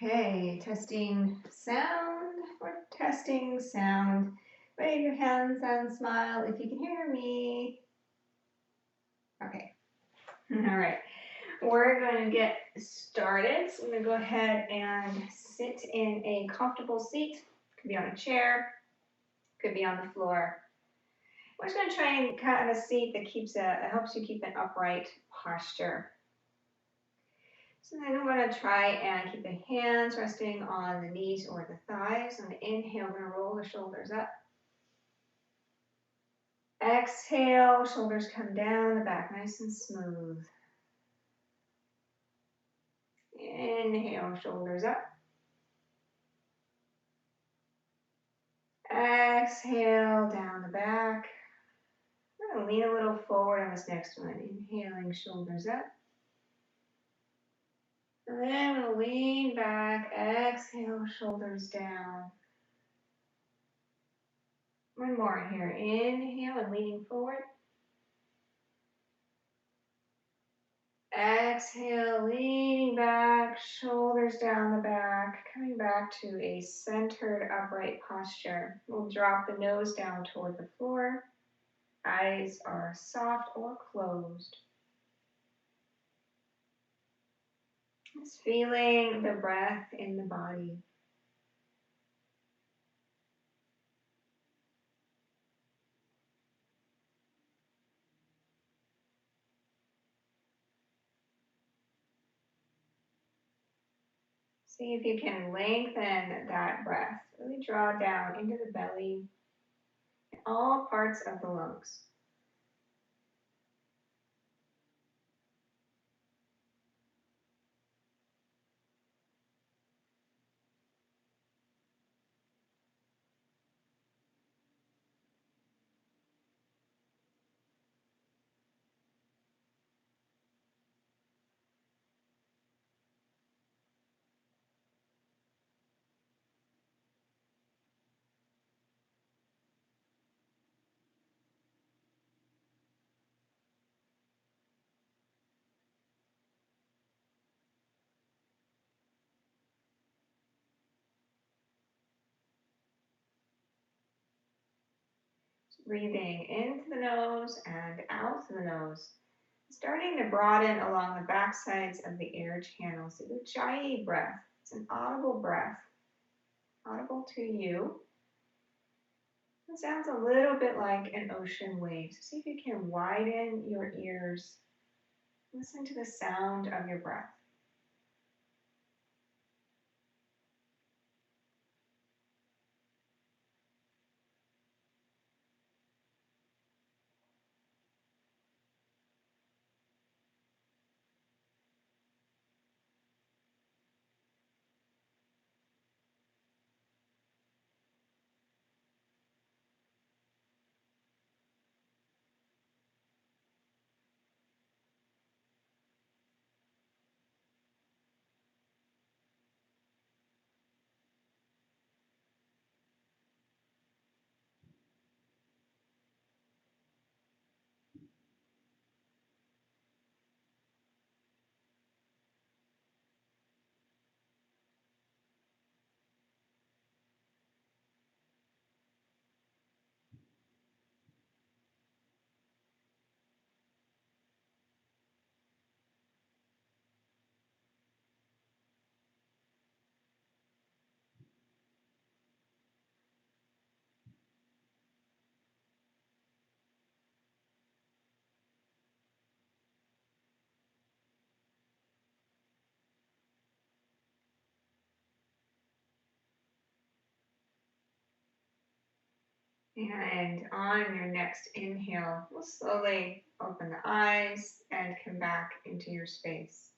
Okay, testing sound. We're testing sound. Wave your hands and smile if you can hear me. Okay, all right. We're going to get started. So I'm going to go ahead and sit in a comfortable seat. Could be on a chair, could be on the floor. We're just going to try and have a seat that helps you keep an upright posture. So then I'm going to try and keep the hands resting on the knees or the thighs. On the inhale, we're going to roll the shoulders up. Exhale, shoulders come down, the back nice and smooth. Inhale, shoulders up. Exhale, down the back. I'm going to lean a little forward on this next one. Inhaling, shoulders up. And then we'll lean back. Exhale, shoulders down. One more here. Inhale and leaning forward. Exhale, leaning back, shoulders down the back, coming back to a centered upright posture. We'll drop the nose down toward the floor. Eyes are soft or closed. Just feeling the breath in the body. See if you can lengthen that breath. Really draw down into the belly, all parts of the lungs. Breathing into the nose and out through the nose. Starting to broaden along the back sides of the air channels. So the Ujjayi breath. It's an audible breath. Audible to you. It sounds a little bit like an ocean wave. So see if you can widen your ears. Listen to the sound of your breath. And on your next inhale, we'll slowly open the eyes and come back into your space.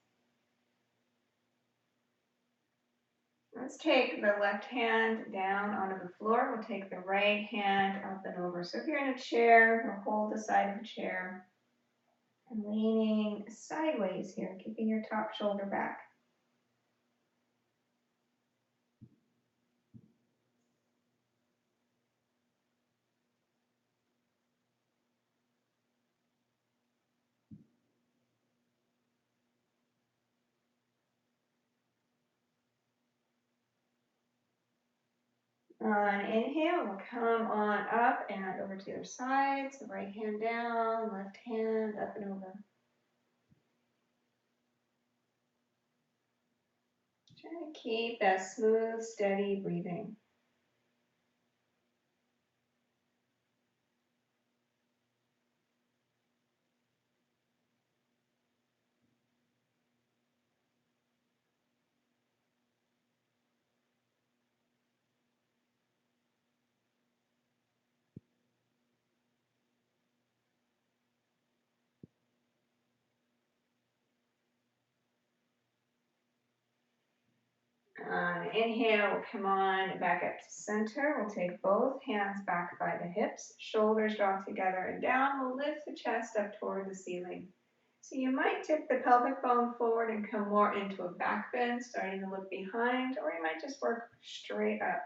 Let's take the left hand down onto the floor. We'll take the right hand up and over. So if you're in a chair, we'll hold the side of the chair and leaning sideways here, keeping your top shoulder back. On inhale, we'll come on up and over to the other side. So right hand down, left hand up and over. Try to keep that smooth, steady breathing. Inhale, we'll come on back up to center. We'll take both hands back by the hips, shoulders drop together and down. We'll lift the chest up toward the ceiling. So you might tip the pelvic bone forward and come more into a back bend, starting to look behind, or you might just work straight up.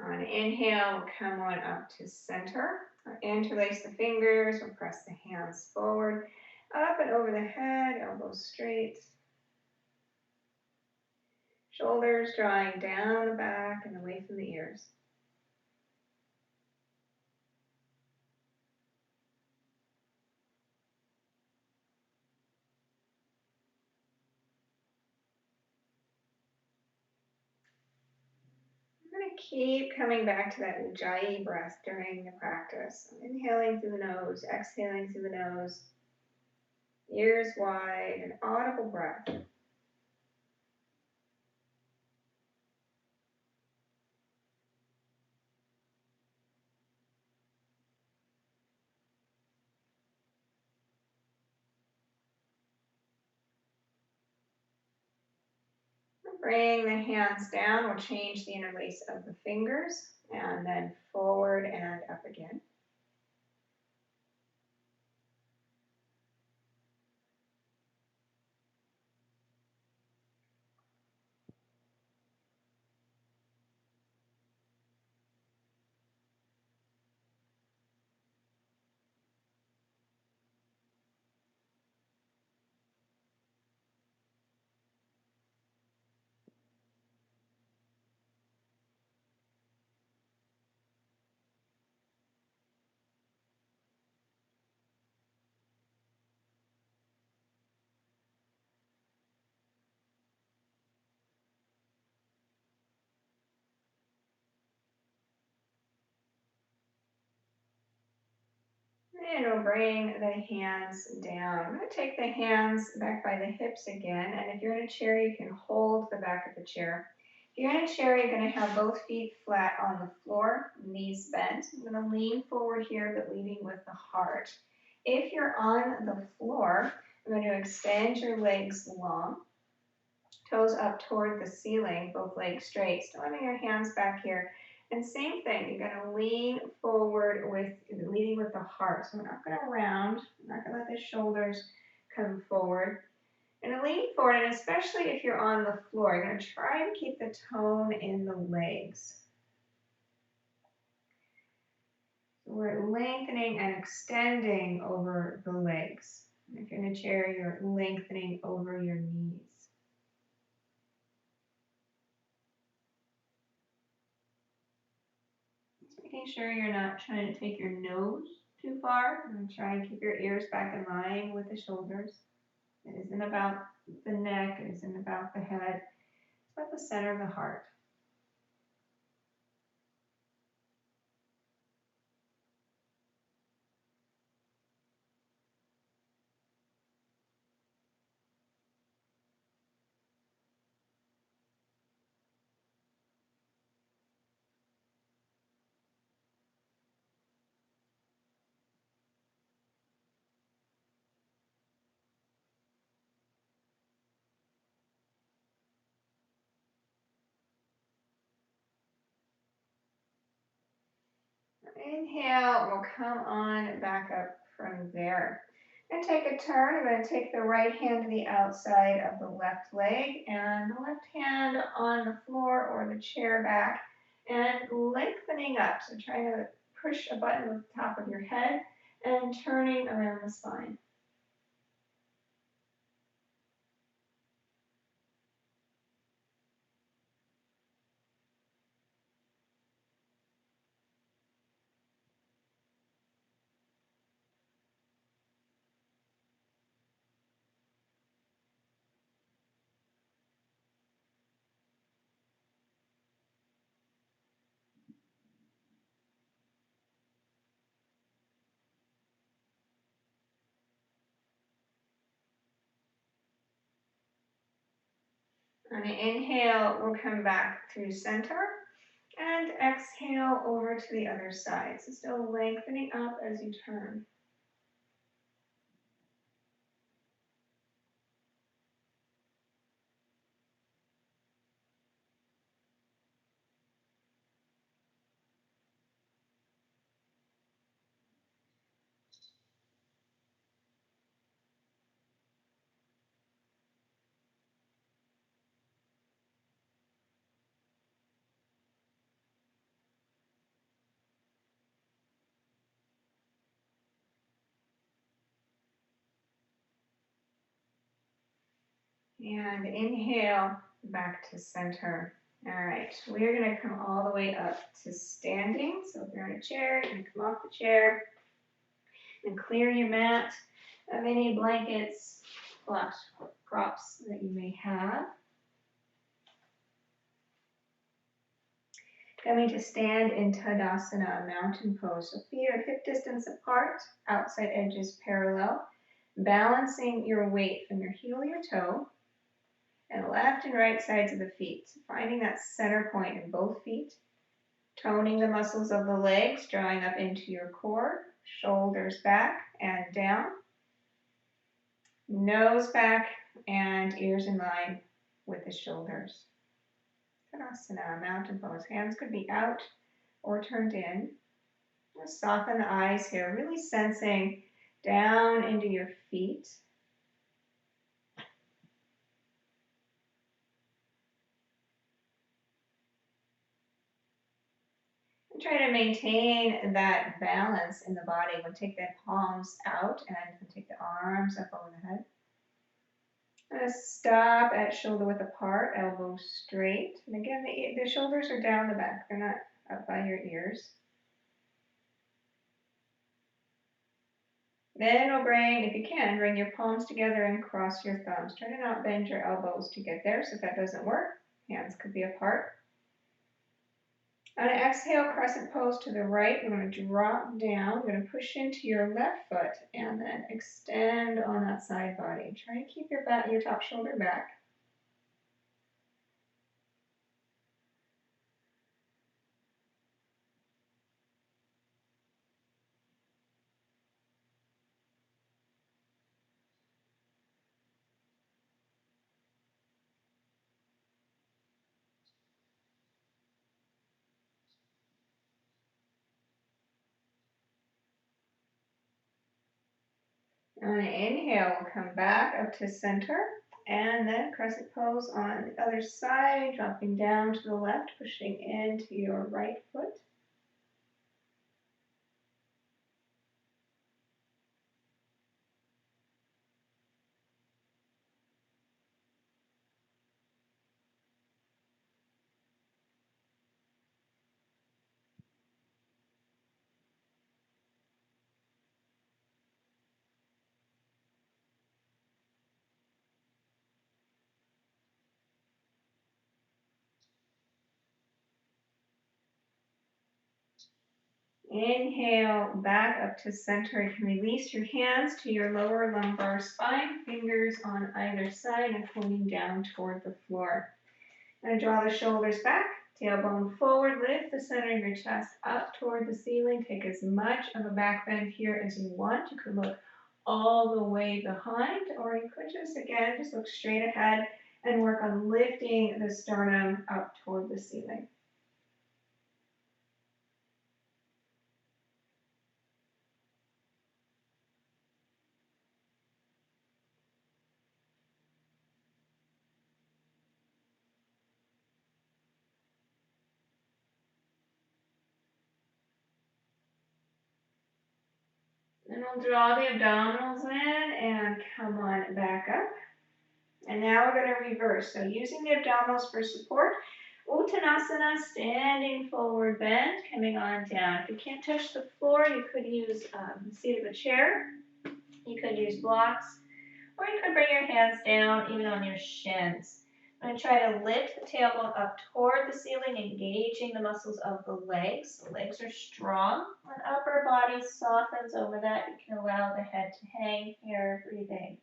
On inhale, we'll come on up to center. Interlace the fingers, we'll press the hands forward, up and over the head, elbows straight. Shoulders drawing down the back and away from the ears. I'm going to keep coming back to that Ujjayi breath during the practice. Inhaling through the nose, exhaling through the nose, ears wide, an audible breath. Bring the hands down. We'll change the interlace of the fingers and then forward and up again. And we'll bring the hands down. I'm going to take the hands back by the hips again. And if you're in a chair, you can hold the back of the chair. If you're in a chair, you're going to have both feet flat on the floor, knees bent. I'm going to lean forward here, but leading with the heart. If you're on the floor, I'm going to extend your legs long, toes up toward the ceiling, both legs straight. Still having your hands back here. And same thing, you're going to lean forward leading with the heart. So we're not going to round, we're not going to let the shoulders come forward. And lean forward, and especially if you're on the floor, you're going to try to keep the tone in the legs. So we're lengthening and extending over the legs. And if you're in a chair, you're lengthening over your knees. Making sure you're not trying to take your nose too far. And try and keep your ears back in line with the shoulders. It isn't about the neck. It isn't about the head. It's about the center of the heart. Inhale, we'll come on back up from there. And take a turn. I'm going to take the right hand to the outside of the left leg and the left hand on the floor or the chair back and lengthening up. So trying to push a button with the top of your head and turning around the spine. On an inhale, we'll come back to center and exhale over to the other side. So still lengthening up as you turn. And inhale back to center. All right, we're going to come all the way up to standing. So if you're in a chair, you're going to come off the chair and clear your mat of any blankets, props that you may have. Coming to stand in Tadasana, mountain pose. So feet are hip distance apart, outside edges parallel. Balancing your weight from your heel to your toe. And left and right sides of the feet. So finding that center point in both feet. Toning the muscles of the legs, drawing up into your core. Shoulders back and down. Nose back and ears in line with the shoulders. Tadasana, mountain pose. Hands could be out or turned in. Just soften the eyes here, really sensing down into your feet. And try to maintain that balance in the body. We'll take the palms out and take the arms up over the head. Stop at shoulder width apart, elbows straight. And again, the shoulders are down the back. They're not up by your ears. Then we'll bring, if you can, bring your palms together and cross your thumbs. Try to not bend your elbows to get there. So if that doesn't work, hands could be apart. On an exhale, crescent pose to the right. We're going to drop down. We're going to push into your left foot and then extend on that side body. Try to keep your top shoulder back. On an inhale, we'll come back up to center and then crescent pose on the other side, dropping down to the left, pushing into your right foot. Inhale, back up to center. You can release your hands to your lower lumbar spine, fingers on either side and pointing down toward the floor. And draw the shoulders back, tailbone forward, lift the center of your chest up toward the ceiling. Take as much of a back bend here as you want. You could look all the way behind, or you could just look straight ahead and work on lifting the sternum up toward the ceiling. Then we'll draw the abdominals in and come on back up. And now we're going to reverse. So using the abdominals for support, Uttanasana, standing forward bend, coming on down. If you can't touch the floor, you could use the seat of a chair. You could use blocks, or you could bring your hands down even on your shins. I'm going to try to lift the tailbone up toward the ceiling, engaging the muscles of the legs. The legs are strong. The upper body softens over that. You can allow the head to hang here, breathing.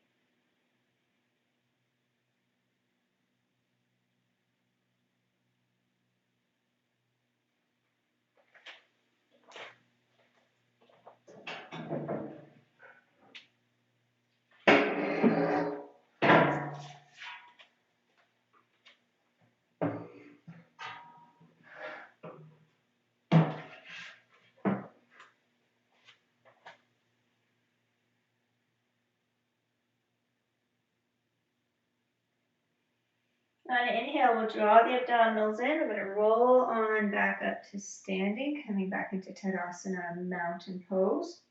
On an inhale, we'll draw the abdominals in. We're going to roll on back up to standing, coming back into Tadasana, mountain pose.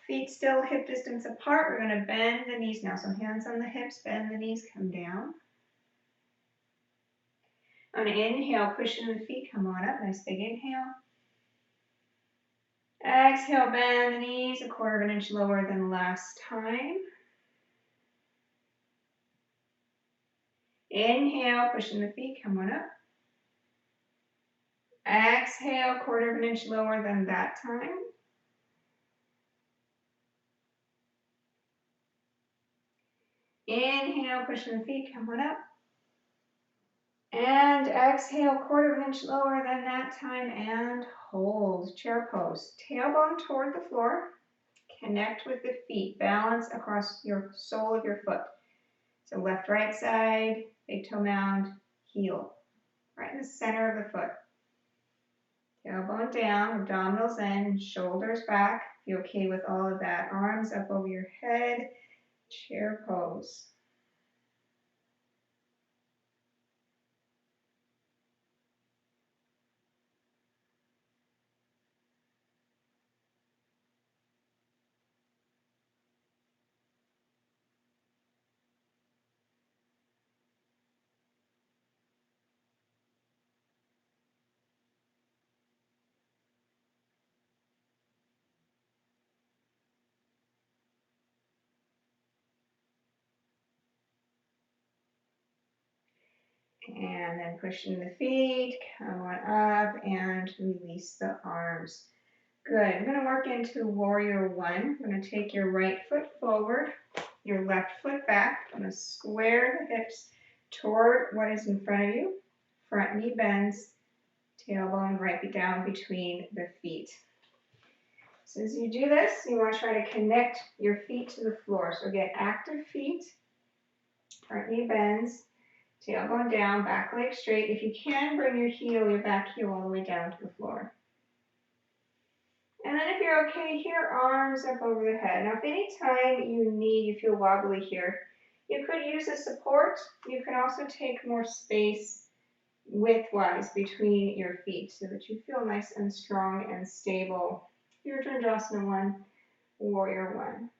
Feet still hip distance apart. We're going to bend the knees now. So hands on the hips, bend the knees, come down. On an inhale, push in the feet, come on up. Nice big inhale. Exhale, bend the knees 1/4 inch lower than last time. Inhale, push in the feet, come on up. Exhale, 1/4 inch lower than that time. Inhale, push in the feet, come on up. And exhale, 1/4 inch lower than that time, and hold, chair pose. Tailbone toward the floor, connect with the feet, balance across your sole of your foot. So left, right side, big toe mound, heel, right in the center of the foot. Tailbone down, abdominals in, shoulders back. If you're okay with all of that, arms up over your head, chair pose. And then pushing the feet, come on up and release the arms. Good, I'm going to work into warrior one. I'm going to take your right foot forward, your left foot back. I'm going to square the hips toward what is in front of you. Front knee bends, tailbone right down between the feet. So as you do this, you want to try to connect your feet to the floor. So get active feet, front knee bends, tailbone down, back leg straight. If you can, bring your back heel all the way down to the floor. And then if you're okay here, arms up over the head. Now if any time you feel wobbly here, you could use a support. You can also take more space widthwise between your feet so that you feel nice and strong and stable. Your Dhanurasana 1, warrior 1.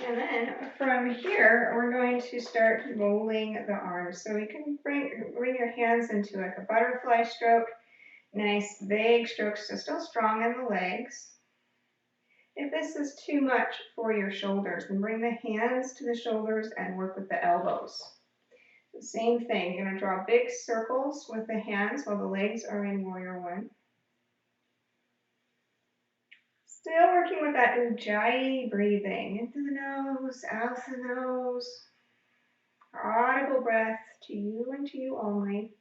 And then from here, we're going to start rolling the arms. So we can bring your hands into like a butterfly stroke. Nice big strokes, so still strong in the legs. If this is too much for your shoulders, then bring the hands to the shoulders and work with the elbows. The same thing, you're going to draw big circles with the hands while the legs are in warrior 1. Still working with that Ujjayi breathing, into the nose, out the nose. Audible breath to you and to you only.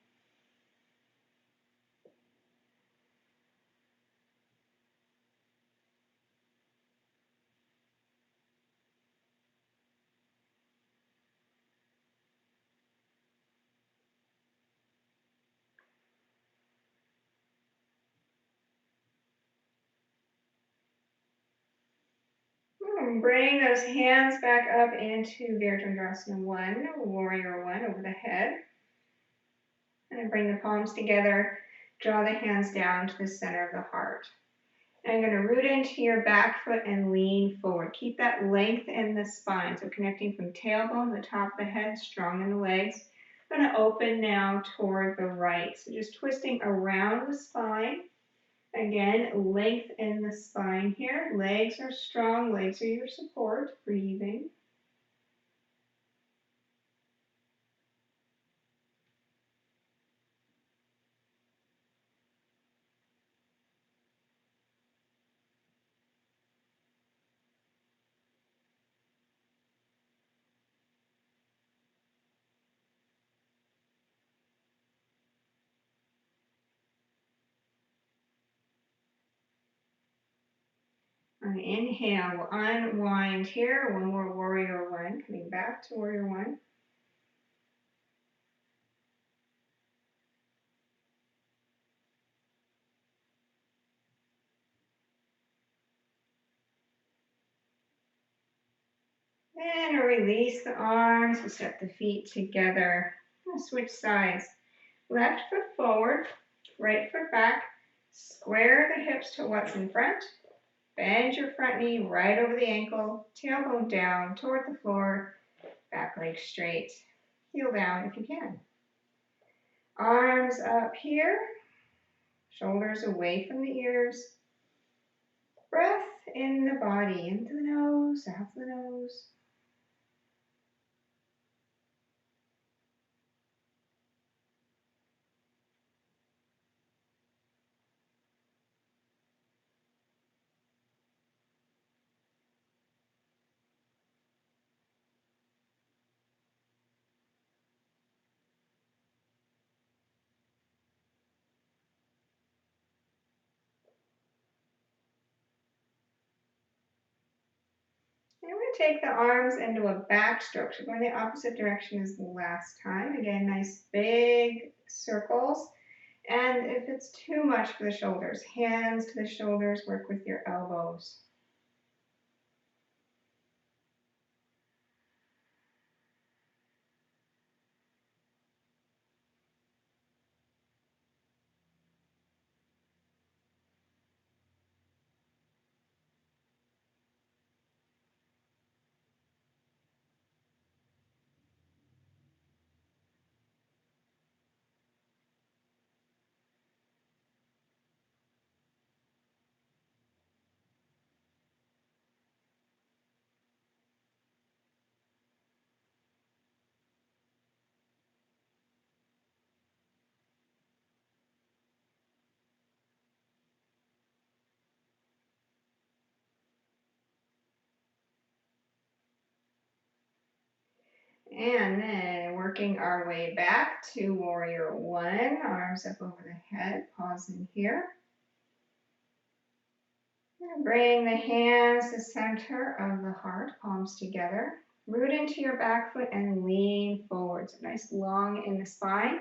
And bring those hands back up into Virabhadrasana 1, Warrior 1, over the head. And then bring the palms together, draw the hands down to the center of the heart. And I'm going to root into your back foot and lean forward. Keep that length in the spine, so connecting from tailbone to the top of the head, strong in the legs. I'm going to open now toward the right, so just twisting around the spine. Again, length in the spine here. Legs are strong, legs are your support. Breathing. On the inhale, we'll unwind here. One more Warrior 1, coming back to Warrior 1. And release the arms. We'll step the feet together. We'll switch sides. Left foot forward, right foot back. Square the hips to what's in front. Bend your front knee right over the ankle. Tailbone down toward the floor. Back leg straight. Heel down if you can. Arms up here. Shoulders away from the ears. Breath in the body, into the nose, out the nose. And we're going to take the arms into a back stroke. So going the opposite direction as the last time. Again, nice big circles. And if it's too much for the shoulders, hands to the shoulders, work with your elbows. And then working our way back to Warrior 1, arms up over the head, pausing here. And bring the hands to the center of the heart, palms together. Root into your back foot and lean forward. So nice long in the spine.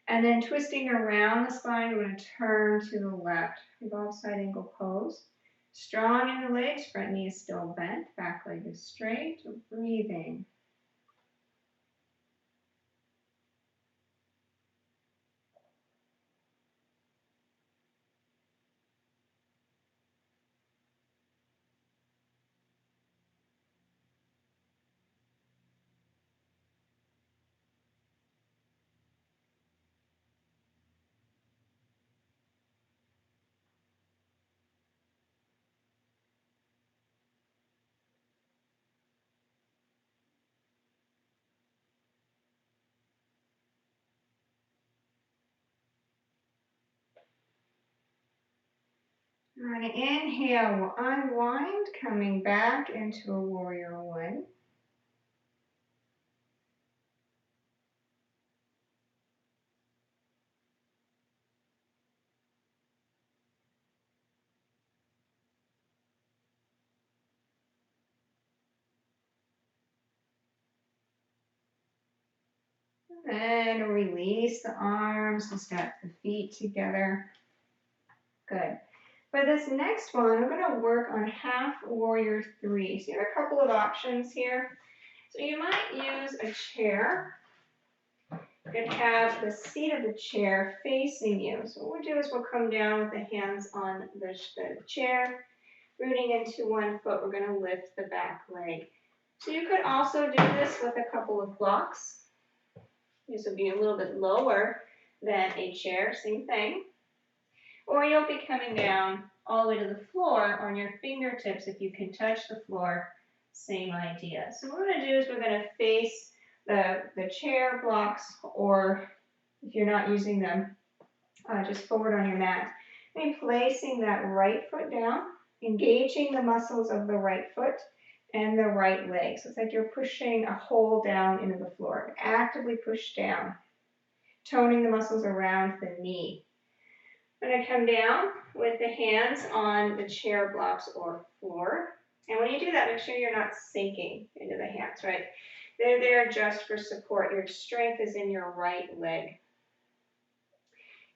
And then twisting around the spine, we're going to turn to the left. Revolve side angle pose. Strong in the legs, front knee is still bent, back leg is straight. Breathing. On an inhale, we'll unwind, coming back into a Warrior 1. And release the arms, we'll step the feet together. Good. For this next one, I'm going to work on half warrior three. So you have a couple of options here. So you might use a chair. You could have the seat of the chair facing you. So what we'll do is we'll come down with the hands on the chair, rooting into one foot. We're going to lift the back leg. So you could also do this with a couple of blocks. This will be a little bit lower than a chair, same thing. Or you'll be coming down all the way to the floor on your fingertips if you can touch the floor, same idea. So what we're going to do is we're going to face the chair blocks, or if you're not using them, just forward on your mat. And placing that right foot down, engaging the muscles of the right foot and the right leg. So it's like you're pushing a hole down into the floor. Actively push down, toning the muscles around the knee. I'm going to come down with the hands on the chair blocks or floor. And when you do that, make sure you're not sinking into the hands, right? They're there just for support. Your strength is in your right leg.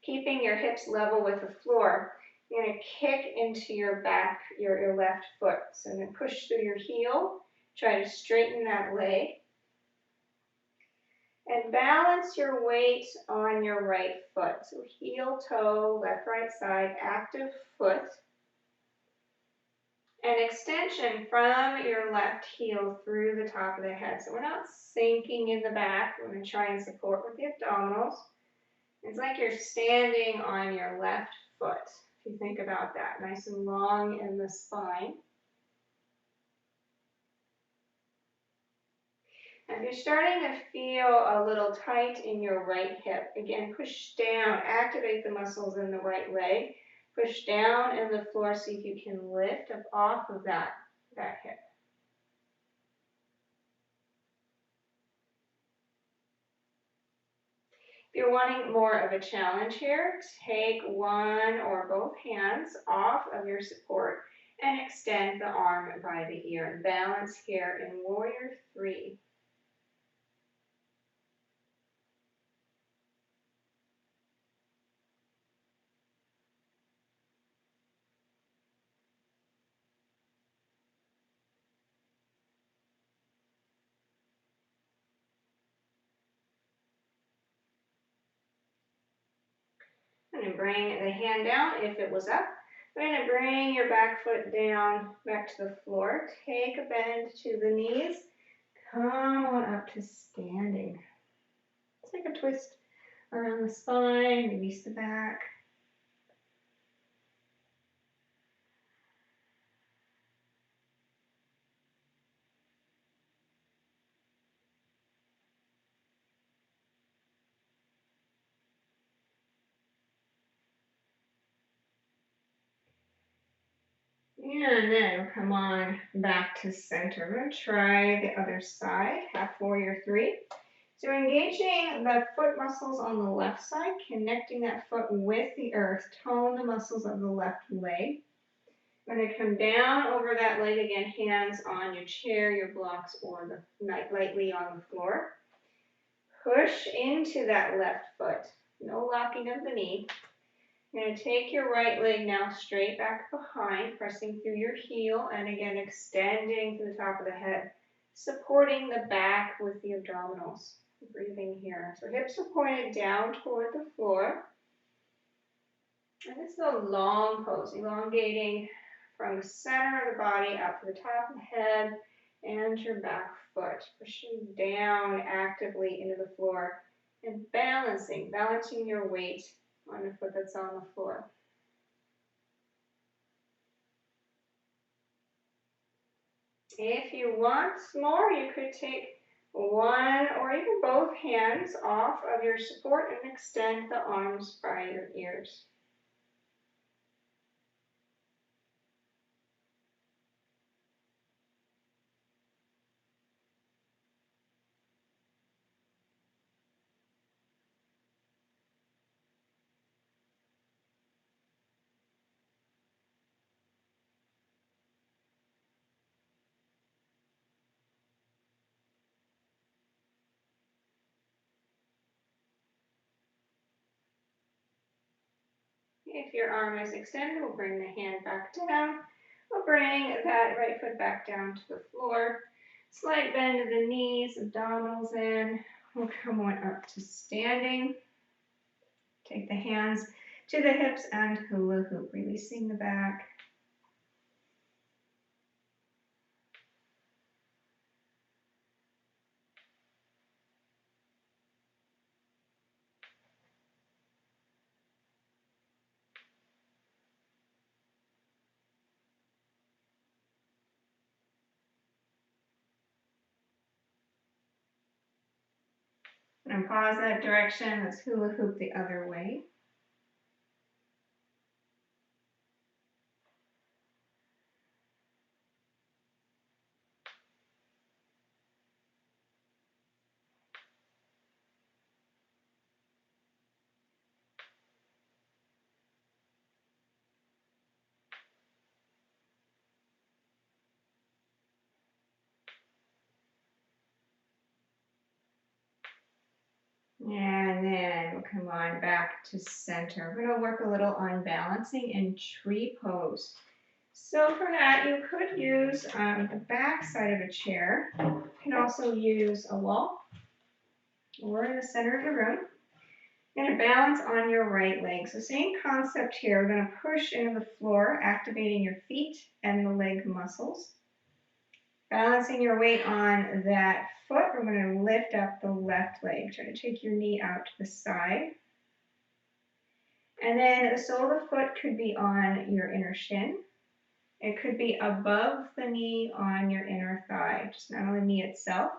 Keeping your hips level with the floor. You're going to kick into your back, your left foot. So I'm going to push through your heel. Try to straighten that leg. And balance your weight on your right foot. So heel, toe, left, right side, active foot. And extension from your left heel through the top of the head. So we're not sinking in the back. We're going to try and support with the abdominals. It's like you're standing on your left foot. If you think about that, nice and long in the spine. If you're starting to feel a little tight in your right hip, again, push down, activate the muscles in the right leg. Push down in the floor, see if you can lift up off of that hip. If you're wanting more of a challenge here, take one or both hands off of your support and extend the arm by the ear. Balance here in warrior three. I'm going to bring the hand down if it was up. We're going to bring your back foot down, back to the floor. Take a bend to the knees. Come on up to standing. Take a twist around the spine, release the back. And then come on back to center. We're going to try the other side, half warrior three. So engaging the foot muscles on the left side, connecting that foot with the earth, tone the muscles of the left leg. I'm going to come down over that leg again, hands on your chair, your blocks, or lightly on the floor. Push into that left foot, no locking of the knee. You're going to take your right leg now straight back behind, pressing through your heel, and again extending to the top of the head, supporting the back with the abdominals. Breathing here. So hips are pointed down toward the floor. And this is a long pose, elongating from the center of the body up to the top of the head and your back foot. Pushing down actively into the floor and balancing your weight on the foot that's on the floor. If you want more, you could take one or even both hands off of your support and extend the arms by your ears. If your arm is extended, we'll bring the hand back down. We'll bring that right foot back down to the floor. Slight bend of the knees, abdominals in. We'll come on up to standing. Take the hands to the hips and hula hoop, releasing the back. And pause that direction. Let's hula hoop the other way. And then we'll come on back to center. We're going to work a little on balancing in tree pose. So for that, you could use the back side of a chair. You can also use a wall or in the center of the room. You're going to balance on your right leg. So same concept here. We're going to push into the floor, activating your feet and the leg muscles. Balancing your weight on that foot, we're going to lift up the left leg. Try to take your knee out to the side. And then the sole of the foot could be on your inner shin. It could be above the knee on your inner thigh, just not on the knee itself.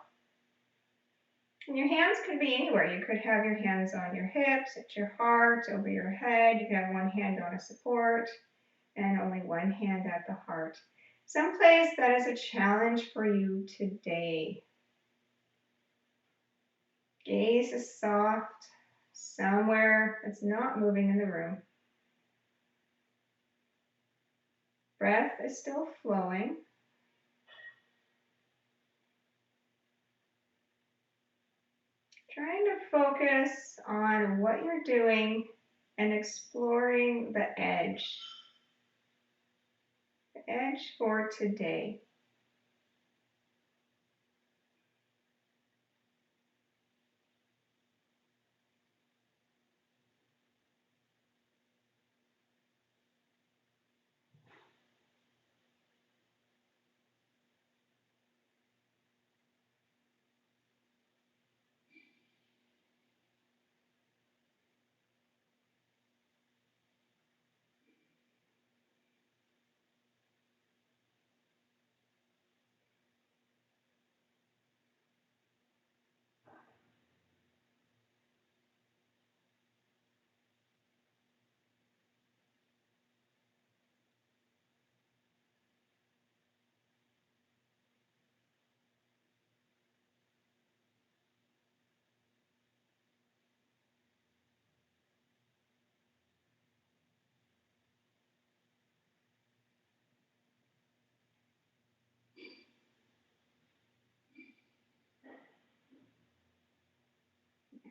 And your hands could be anywhere. You could have your hands on your hips, at your heart, over your head. You could have one hand on a support and only one hand at the heart. Someplace that is a challenge for you today. Gaze is soft, somewhere that's not moving in the room. Breath is still flowing. Trying to focus on what you're doing and exploring the edge. The edge for today.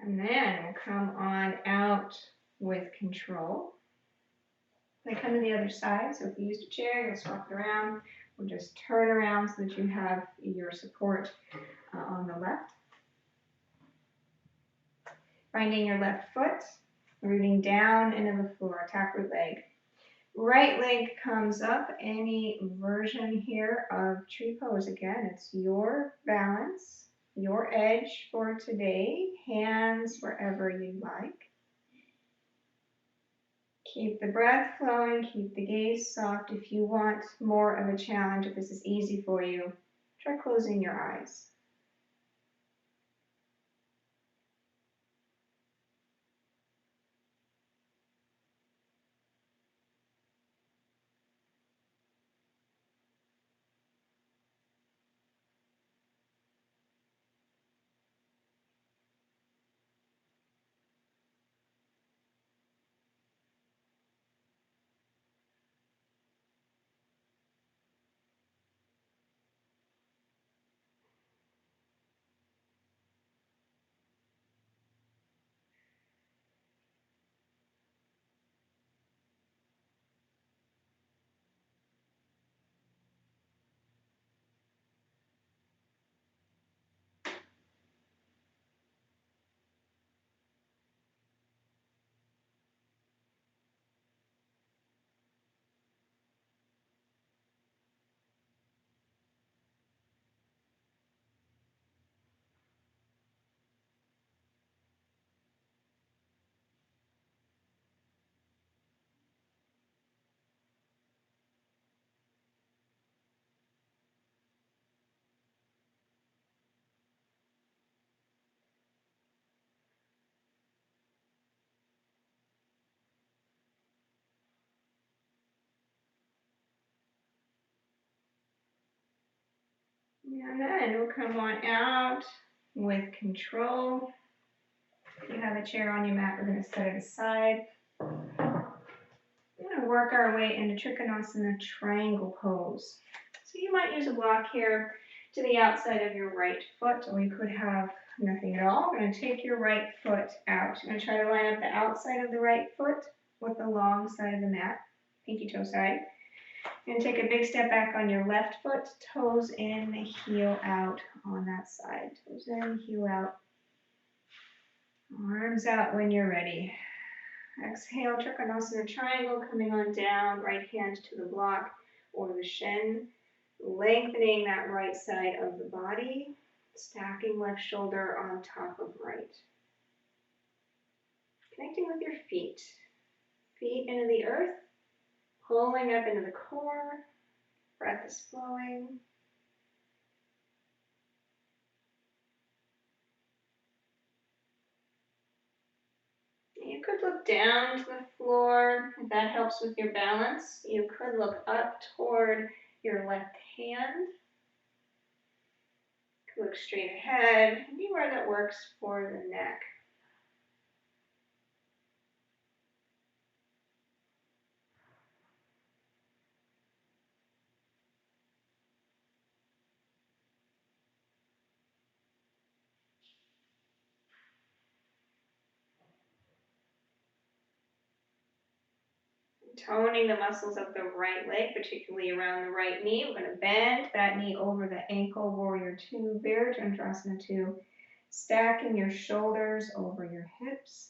And then we'll come on out with control. I come to the other side, so if you used a chair, you'll swap it around. We'll just turn around so that you have your support on the left. Finding your left foot, rooting down into the floor, taproot leg. Right leg comes up, any version here of tree pose. Again, it's your balance, your edge for today, hands wherever you like. Keep the breath flowing, keep the gaze soft. If you want more of a challenge, if this is easy for you, try closing your eyes. And then we'll come on out with control. If you have a chair on your mat, we're going to set it aside. We're going to work our way into Trikonasana triangle pose. So you might use a block here to the outside of your right foot, or you could have nothing at all. We're going to take your right foot out. You're going to try to line up the outside of the right foot with the long side of the mat, pinky toe side. And take a big step back on your left foot, toes in, heel out on that side. Toes in, heel out. Arms out when you're ready. Exhale, Trikonasana triangle, coming on down, right hand to the block or the shin. Lengthening that right side of the body, stacking left shoulder on top of right. Connecting with your feet. Feet into the earth, pulling up into the core. Breath is flowing. You could look down to the floor if that helps with your balance. You could look up toward your left hand. You could look straight ahead, anywhere that works for the neck. Toning the muscles of the right leg, particularly around the right knee. We're going to bend that knee over the ankle, warrior two, Virabhadrasana 2. Stacking your shoulders over your hips.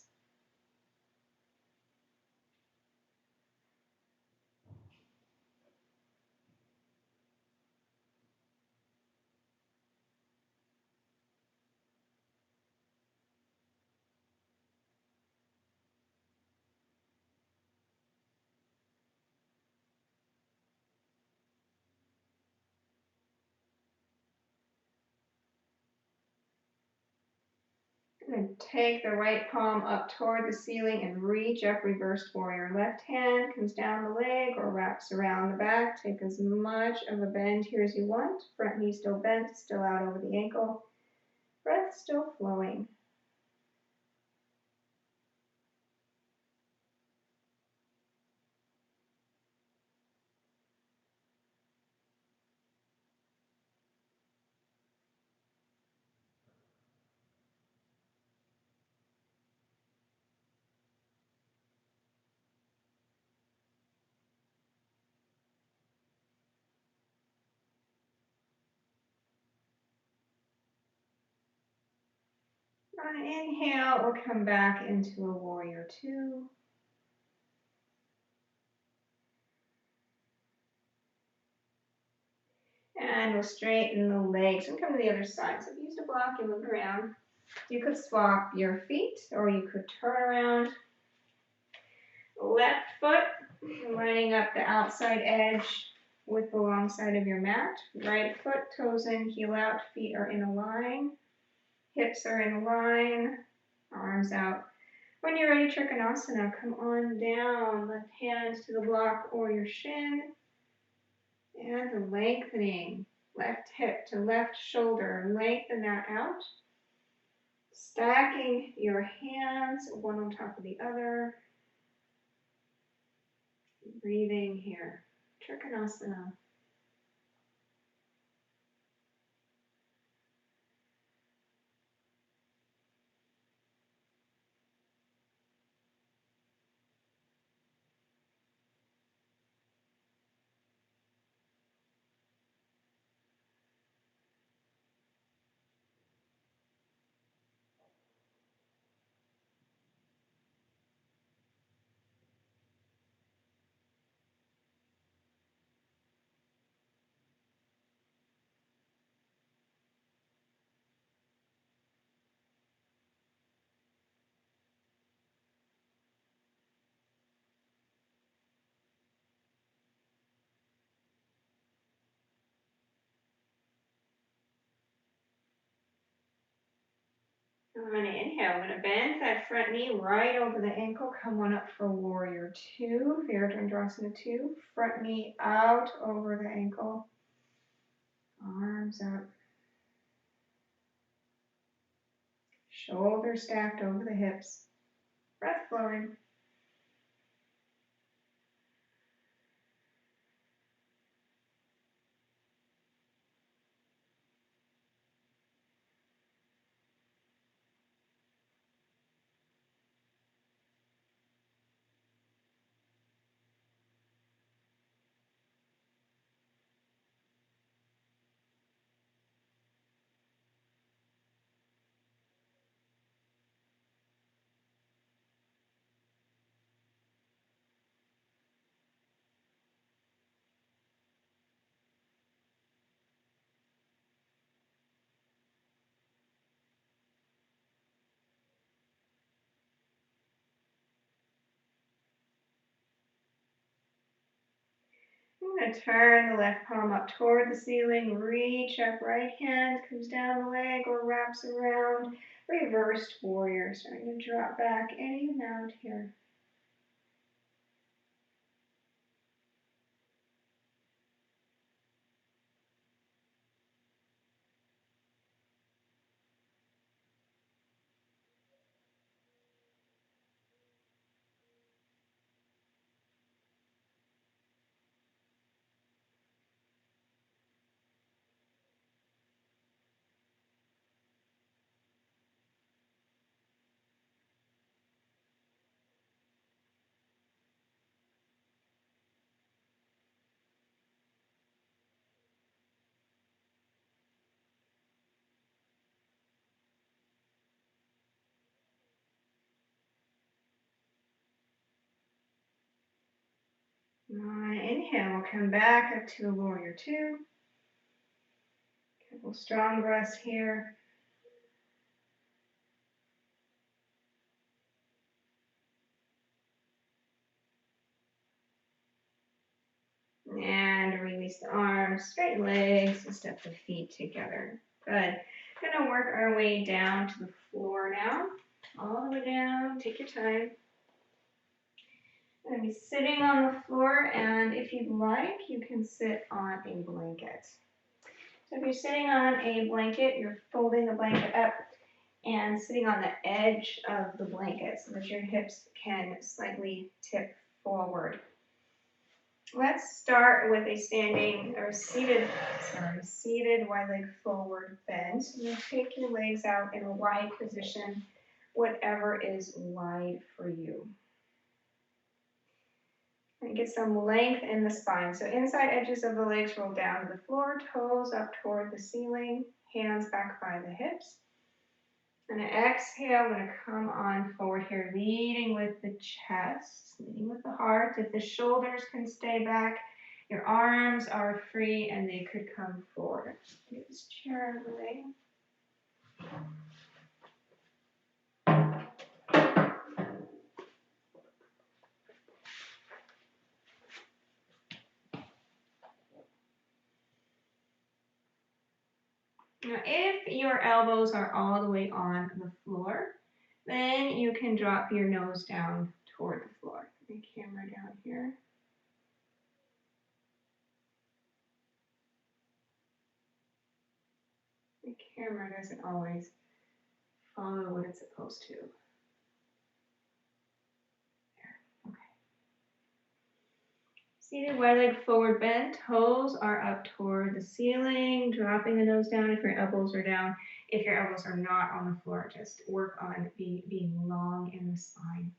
And take the right palm up toward the ceiling and reach up, reversed warrior. Left hand comes down the leg or wraps around the back. Take as much of a bend here as you want. Front knee still bent, still out over the ankle. Breath still flowing. On an inhale, we'll come back into a warrior two. And we'll straighten the legs and come to the other side. So if you used a block, you move around. You could swap your feet or you could turn around. Left foot, lining up the outside edge with the long side of your mat. Right foot, toes in, heel out, feet are in a line. Hips are in a line, arms out. When you're ready, Trikonasana, come on down. Left hand to the block or your shin. And the lengthening. Left hip to left shoulder. Lengthen that out. Stacking your hands one on top of the other. Breathing here. Trikonasana. On an inhale, I'm going to bend that front knee right over the ankle. Come on up for warrior two, Virabhadrasana 2. Front knee out over the ankle. Arms up. Shoulders stacked over the hips. Breath flowing. I'm going to turn the left palm up toward the ceiling, reach up, right hand comes down the leg or wraps around. Reversed warrior, starting to drop back any amount here. On inhale, we'll come back up to a warrior two. Couple strong breaths here. And release the arms, straight legs, and step the feet together. Good. Gonna work our way down to the floor now. All the way down, take your time. I'm going to be sitting on the floor, and if you'd like, you can sit on a blanket. So if you're sitting on a blanket, you're folding the blanket up and sitting on the edge of the blanket so that your hips can slightly tip forward. Let's start with a seated wide leg forward bend. So you take your legs out in a wide position, whatever is wide for you. And get some length in the spine. So inside edges of the legs roll down to the floor, toes up toward the ceiling, hands back by the hips. And exhale, I'm going to come on forward here, leading with the chest, leading with the heart. If the shoulders can stay back, your arms are free and they could come forward. Get this chair out of the way. Now, if your elbows are all the way on the floor, then you can drop your nose down toward the floor. Put the camera down here. The camera doesn't always follow what it's supposed to. There, okay. Seated wide leg forward bend, toes are up toward the ceiling, dropping the nose down if your elbows are down. If your elbows are not on the floor, just work on being long in the spine.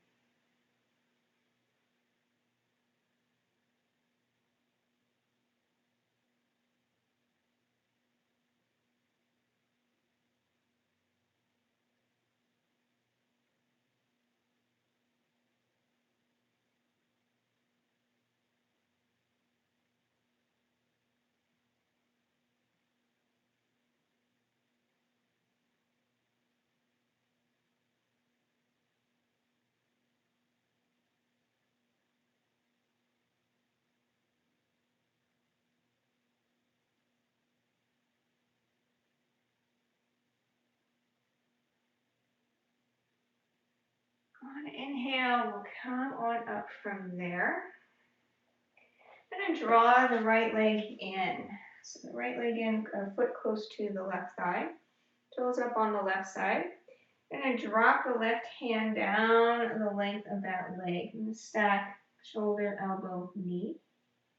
On inhale, we'll come on up from there. I'm going to draw the right leg in. So the right leg in, foot close to the left thigh. Toes up on the left side. I'm going to drop the left hand down the length of that leg. I'm going to stack shoulder, elbow, knee.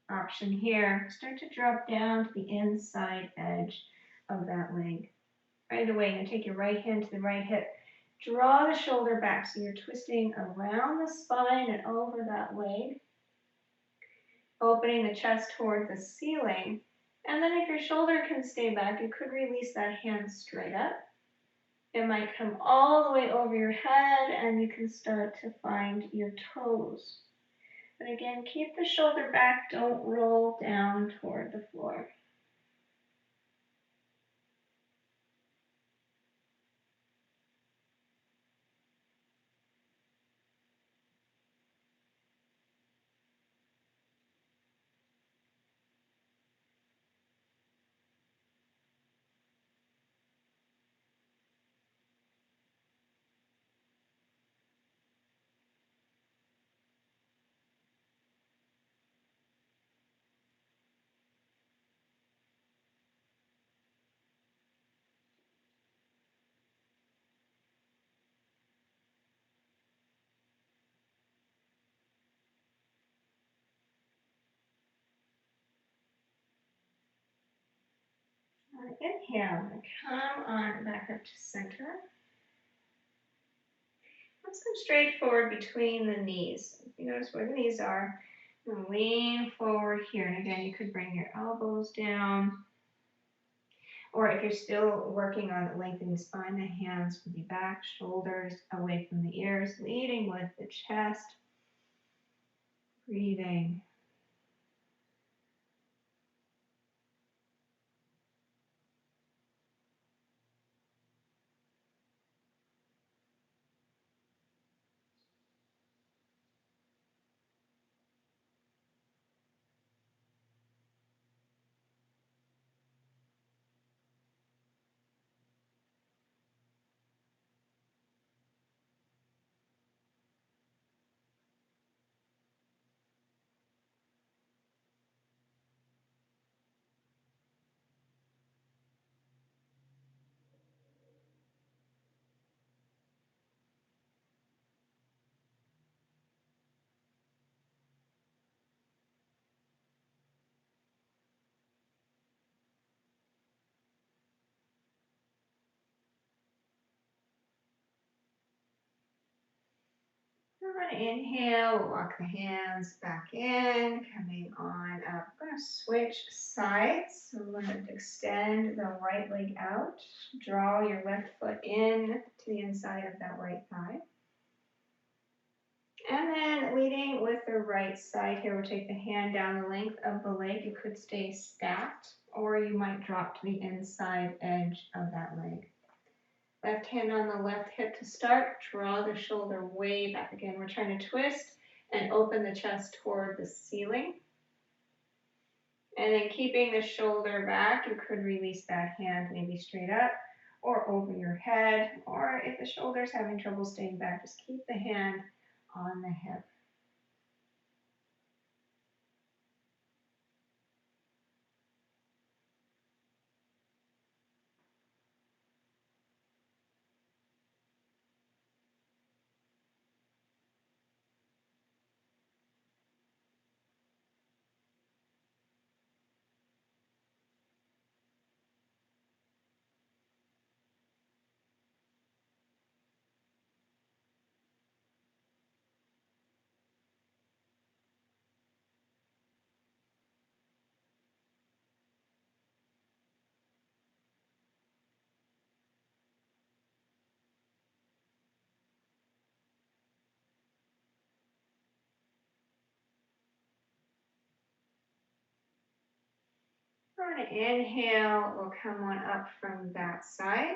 Option here, start to drop down to the inside edge of that leg. Right away, you're going to take your right hand to the right hip. Draw the shoulder back so you're twisting around the spine and over that leg. Opening the chest toward the ceiling. And then if your shoulder can stay back, you could release that hand straight up. It might come all the way over your head and you can start to find your toes. But again, keep the shoulder back, don't roll down toward the floor. Inhale, come on back up to center. Let's go straight forward between the knees. If you notice where the knees are, lean forward here. And again, you could bring your elbows down. Or if you're still working on lengthening the spine, the hands will be back, shoulders away from the ears, leading with the chest. Breathing. We're going to inhale, we'll walk the hands back in, coming on up. We're going to switch sides. So we're going to extend the right leg out. Draw your left foot in to the inside of that right thigh. And then leading with the right side here, we'll take the hand down the length of the leg. You could stay stacked, or you might drop to the inside edge of that leg. Left hand on the left hip to start. Draw the shoulder way back. Again, we're trying to twist and open the chest toward the ceiling. And then keeping the shoulder back, you could release that hand maybe straight up or over your head. Or if the shoulder's having trouble staying back, just keep the hand on the hip. We're going to inhale, we'll come on up from that side.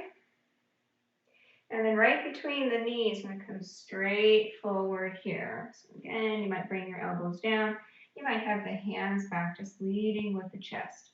And then right between the knees, we're going to come straight forward here. So again, you might bring your elbows down. You might have the hands back, just leading with the chest.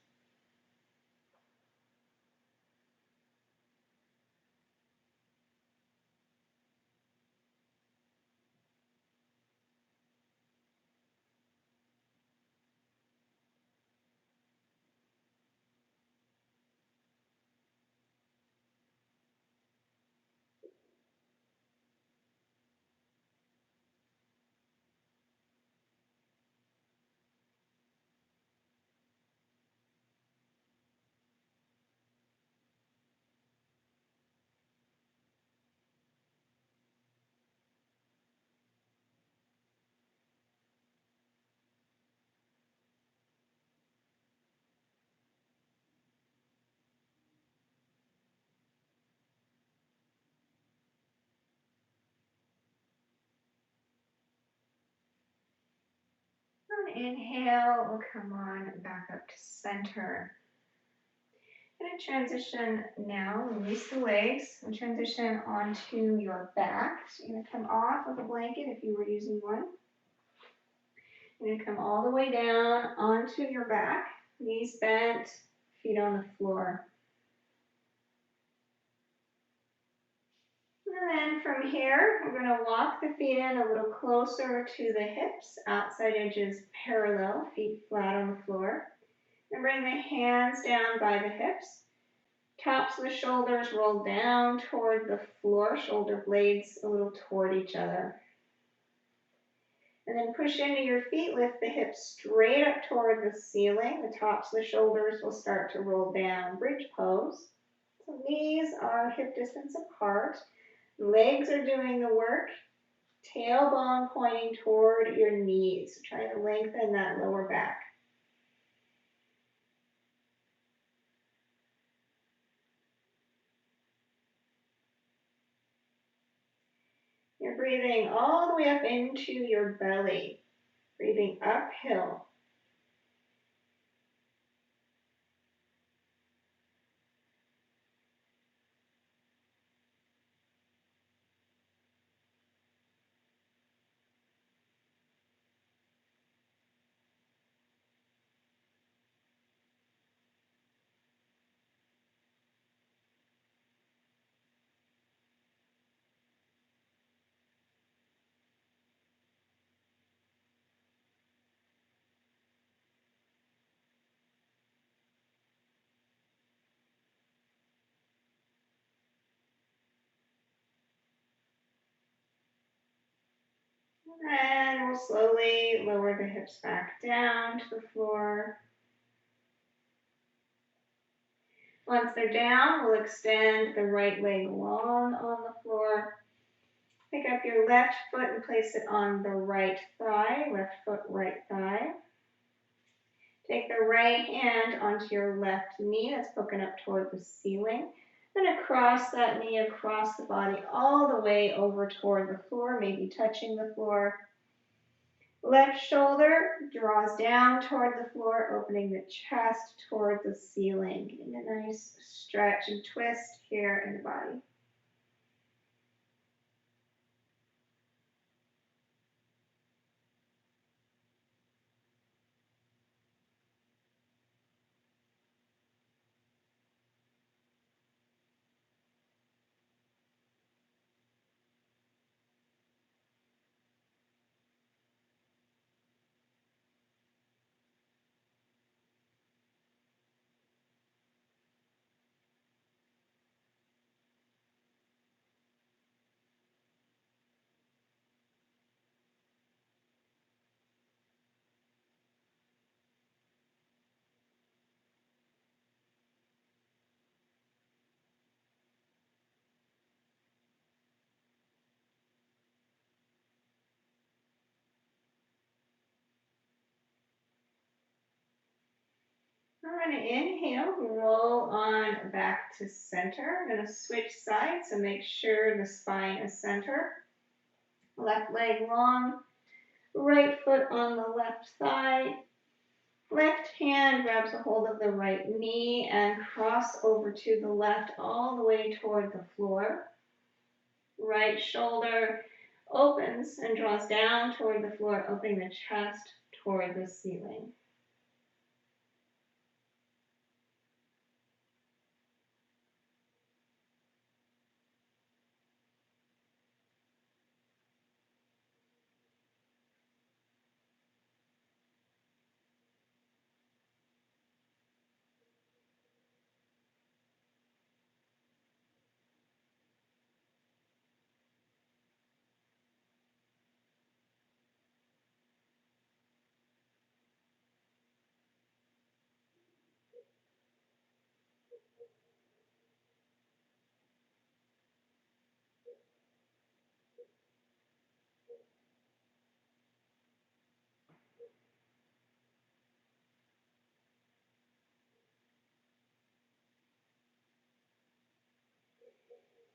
inhale, we'll come on back up to center. I'm going to transition now, release the legs, and transition onto your back. So you're going to come off of a blanket if you were using one. You're going to come all the way down onto your back, knees bent, feet on the floor. And then from here, we're going to walk the feet in a little closer to the hips, outside edges parallel, feet flat on the floor. And bring the hands down by the hips. Tops of the shoulders roll down toward the floor, shoulder blades a little toward each other. And then push into your feet, lift the hips straight up toward the ceiling. The tops of the shoulders will start to roll down, bridge pose. So knees are hip distance apart. Legs are doing the work. Tailbone pointing toward your knees. Try to lengthen that lower back. You're breathing all the way up into your belly, breathing uphill. And we'll slowly lower the hips back down to the floor. Once they're down, we'll extend the right leg long on the floor. Pick up your left foot and place it on the right thigh, left foot, right thigh. Take the right hand onto your left knee, that's poking up toward the ceiling. Then across that knee, across the body, all the way over toward the floor, maybe touching the floor. Left shoulder draws down toward the floor, opening the chest toward the ceiling. Getting a nice stretch and twist here in the body. We're going to inhale, roll on back to center. I'm going to switch sides, so make sure the spine is center. Left leg long, right foot on the left thigh. Left hand grabs a hold of the right knee and cross over to the left all the way toward the floor. Right shoulder opens and draws down toward the floor, opening the chest toward the ceiling.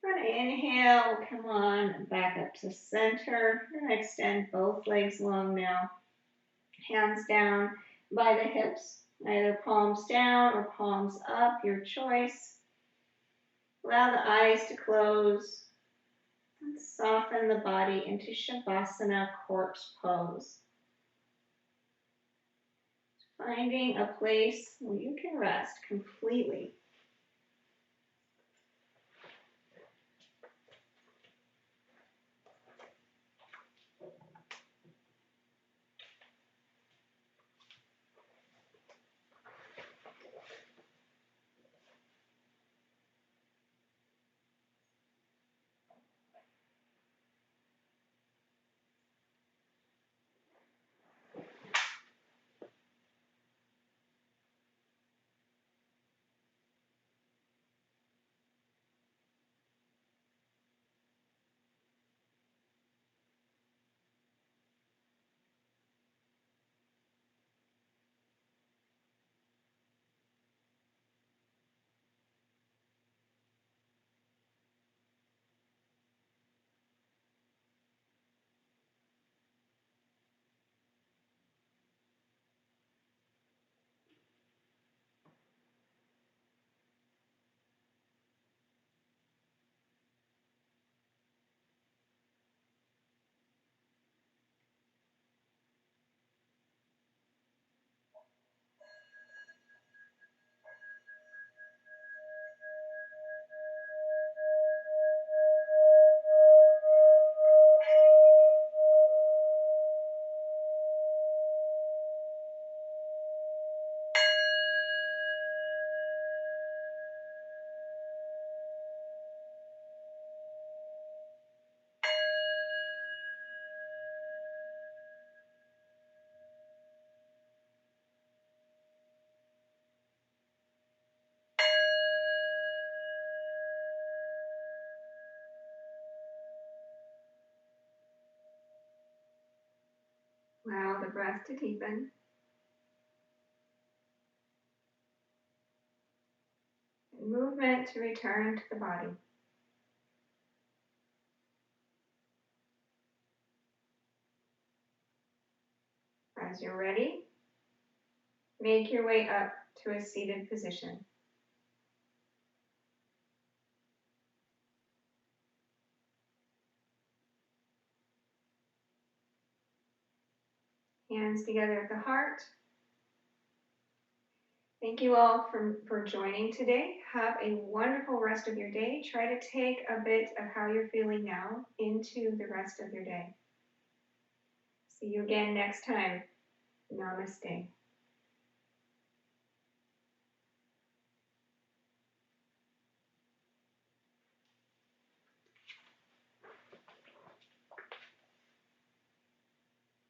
We're going to inhale, come on back up to center. We're going to extend both legs long now. hands down by the hips, either palms down or palms up, your choice. Allow the eyes to close and soften the body into Shavasana, corpse pose. Finding a place where you can rest completely. Allow the breath to deepen. And movement to return to the body. As you're ready, make your way up to a seated position. Hands together at the heart. Thank you all for joining today. Have a wonderful rest of your day. Try to take a bit of how you're feeling now into the rest of your day. See you again next time. Namaste.